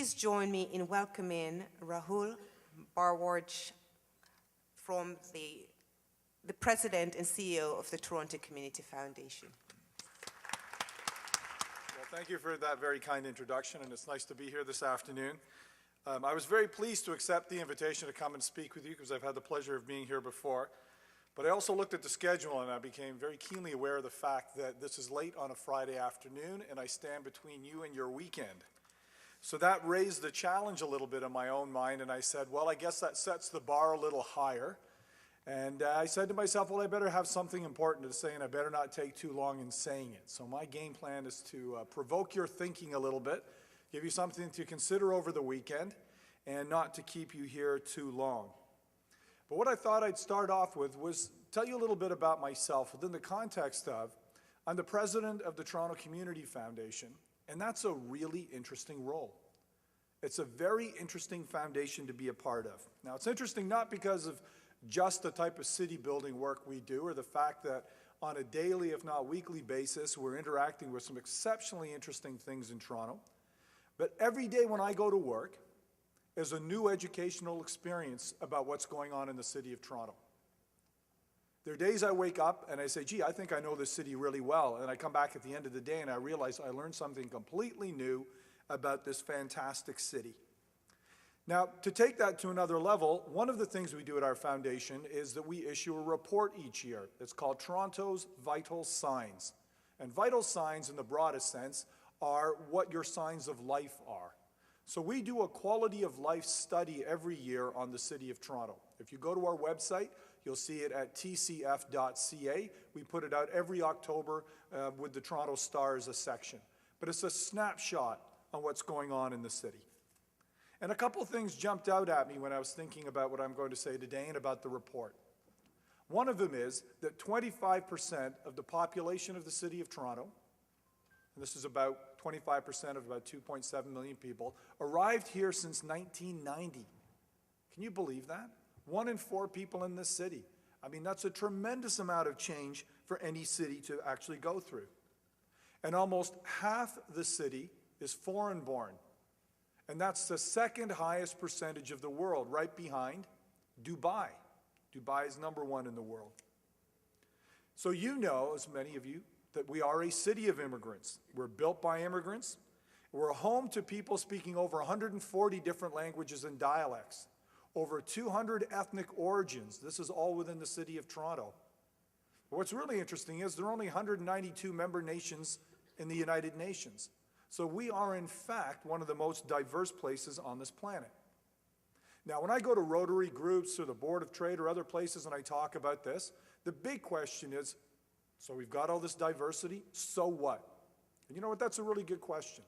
Please join me in welcoming Rahul Bhardwaj, from the President and CEO of the Toronto Community Foundation. Well, thank you for that very kind introduction, and it's nice to be here this afternoon. I was very pleased to accept the invitation to come and speak with you because I've had the pleasure of being here before. But I also looked at the schedule and I became very keenly aware of the fact that this is late on a Friday afternoon and I stand between you and your weekend. So that raised the challenge a little bit in my own mind, and I said, well, I guess that sets the bar a little higher. And I said to myself, well, I better have something important to say and I better not take too long in saying it. So my game plan is to provoke your thinking a little bit, give you something to consider over the weekend, and not to keep you here too long. But what I thought I'd start off with was tell you a little bit about myself within the context of I'm the president of the Toronto Community Foundation, and that's a really interesting role. It's a very interesting foundation to be a part of. Now, it's interesting not because of just the type of city building work we do or the fact that on a daily, if not weekly basis, we're interacting with some exceptionally interesting things in Toronto. But every day when I go to work is a new educational experience about what's going on in the city of Toronto. There are days I wake up and I say, gee, I think I know this city really well. And I come back at the end of the day and I realize I learned something completely new about this fantastic city. Now, to take that to another level, one of the things we do at our foundation is that we issue a report each year. It's called Toronto's Vital Signs. And vital signs in the broadest sense are what your signs of life are. So we do a quality of life study every year on the city of Toronto. If you go to our website, you'll see it at tcf.ca. We put it out every October with the Toronto Star as a section. But it's a snapshot on what's going on in the city. And a couple things jumped out at me when I was thinking about what I'm going to say today and about the report. One of them is that 25% of the population of the city of Toronto, and this is about 25% of about 2.7 million people, arrived here since 1990. Can you believe that? 1 in 4 people in this city. I mean, that's a tremendous amount of change for any city to actually go through. And almost half the city is foreign-born. And that's the second highest percentage of the world, right behind Dubai. Dubai is #1 in the world. So you know, as many of you, that we are a city of immigrants. We're built by immigrants. We're home to people speaking over 140 different languages and dialects, over 200 ethnic origins. This is all within the city of Toronto. But what's really interesting is there are only 192 member nations in the United Nations. So we are, in fact, one of the most diverse places on this planet. Now, when I go to Rotary groups or the Board of Trade or other places and I talk about this, the big question is, so we've got all this diversity, so what? And you know what, that's a really good question.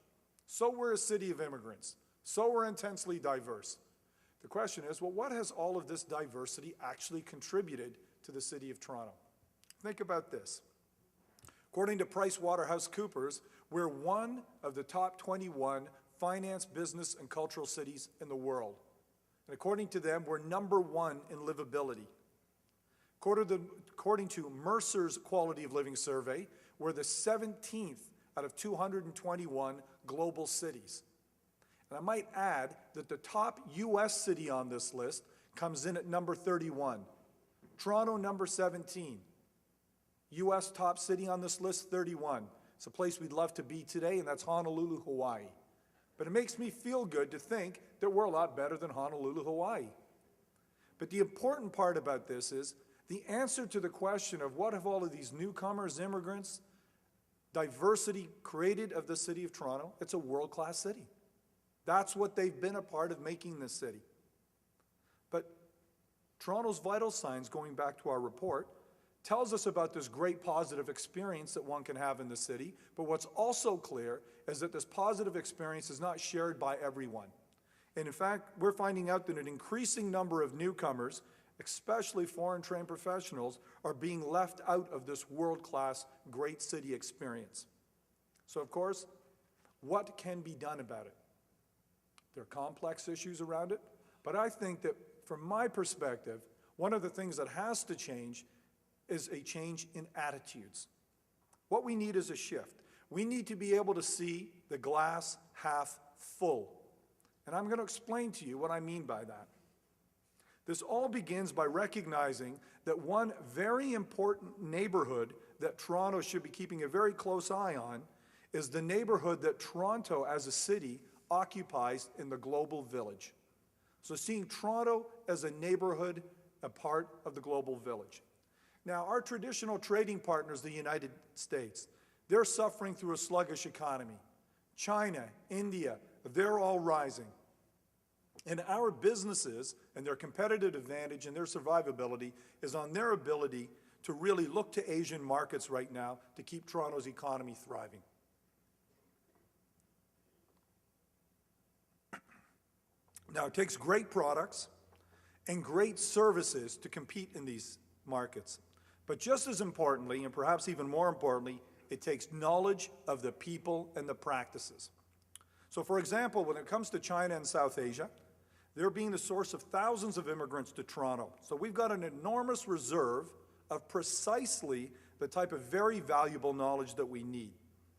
So we're a city of immigrants. So we're intensely diverse. The question is, well, what has all of this diversity actually contributed to the city of Toronto? Think about this. According to PricewaterhouseCoopers, we're one of the top 21 finance, business, and cultural cities in the world. And according to them, we're #1 in livability. According to Mercer's Quality of Living Survey, we're the 17th out of 221 global cities. And I might add that the top U.S. city on this list comes in at #31. Toronto, #17. U.S. top city on this list, 31. It's a place we'd love to be today, and that's Honolulu, Hawaii. But it makes me feel good to think that we're a lot better than Honolulu, Hawaii. But the important part about this is the answer to the question of what have all of these newcomers, immigrants, diversity created of the city of Toronto, it's a world-class city. That's what they've been a part of making this city. But Toronto's vital signs, going back to our report, tells us about this great positive experience that one can have in the city, but what's also clear is that this positive experience is not shared by everyone. And in fact, we're finding out that an increasing number of newcomers, especially foreign-trained professionals, are being left out of this world-class great city experience. So of course, what can be done about it? There are complex issues around it, but I think that from my perspective, one of the things that has to change is a change in attitudes. What we need is a shift. We need to be able to see the glass half full. And I'm going to explain to you what I mean by that. This all begins by recognizing that one very important neighborhood that Toronto should be keeping a very close eye on is the neighborhood that Toronto as a city occupies in the global village. So seeing Toronto as a neighborhood, a part of the global village. Now, our traditional trading partners, the United States, they're suffering through a sluggish economy. China, India, they're all rising. And our businesses and their competitive advantage and their survivability is on their ability to really look to Asian markets right now to keep Toronto's economy thriving. Now, it takes great products and great services to compete in these markets. But just as importantly, and perhaps even more importantly, it takes knowledge of the people and the practices. So for example, when it comes to China and South Asia, they're being the source of thousands of immigrants to Toronto. So we've got an enormous reserve of precisely the type of very valuable knowledge that we need.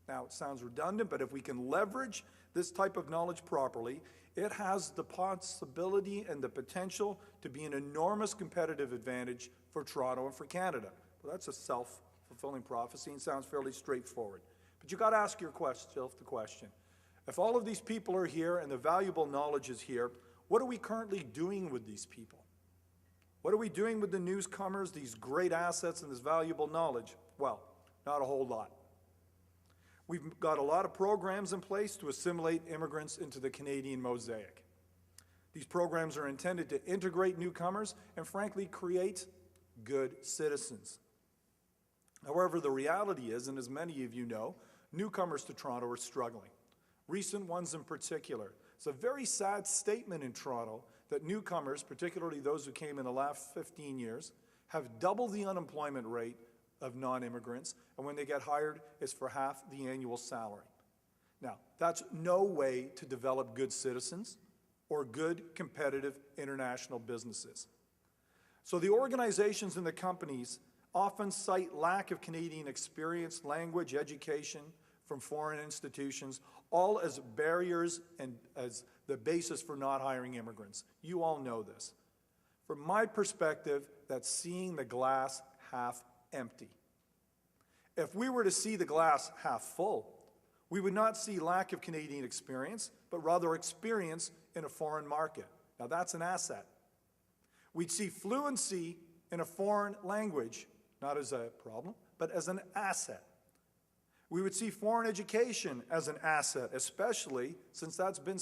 Now, it sounds redundant, but if we can leverage this type of knowledge properly, it has the possibility and the potential to be an enormous competitive advantage for Toronto and for Canada. Well, that's a self-fulfilling prophecy and sounds fairly straightforward. But you've got to ask yourself the question. If all of these people are here and the valuable knowledge is here, what are we currently doing with these people? What are we doing with the newcomers, these great assets and this valuable knowledge? Well, not a whole lot. We've got a lot of programs in place to assimilate immigrants into the Canadian mosaic. These programs are intended to integrate newcomers and, frankly, create good citizens. However, the reality is, and as many of you know, newcomers to Toronto are struggling. Recent ones in particular. It's a very sad statement in Toronto that newcomers, particularly those who came in the last 15 years, have double the unemployment rate of non-immigrants, and when they get hired, it's for half the annual salary. Now, that's no way to develop good citizens or good competitive international businesses. So the organizations and the companies often cite lack of Canadian experience, language, education from foreign institutions, all as barriers and as the basis for not hiring immigrants. You all know this. From my perspective, that's seeing the glass half empty. If we were to see the glass half full, we would not see lack of Canadian experience, but rather experience in a foreign market. Now that's an asset. We'd see fluency in a foreign language, not as a problem, but as an asset. We would see foreign education as an asset, especially since that's been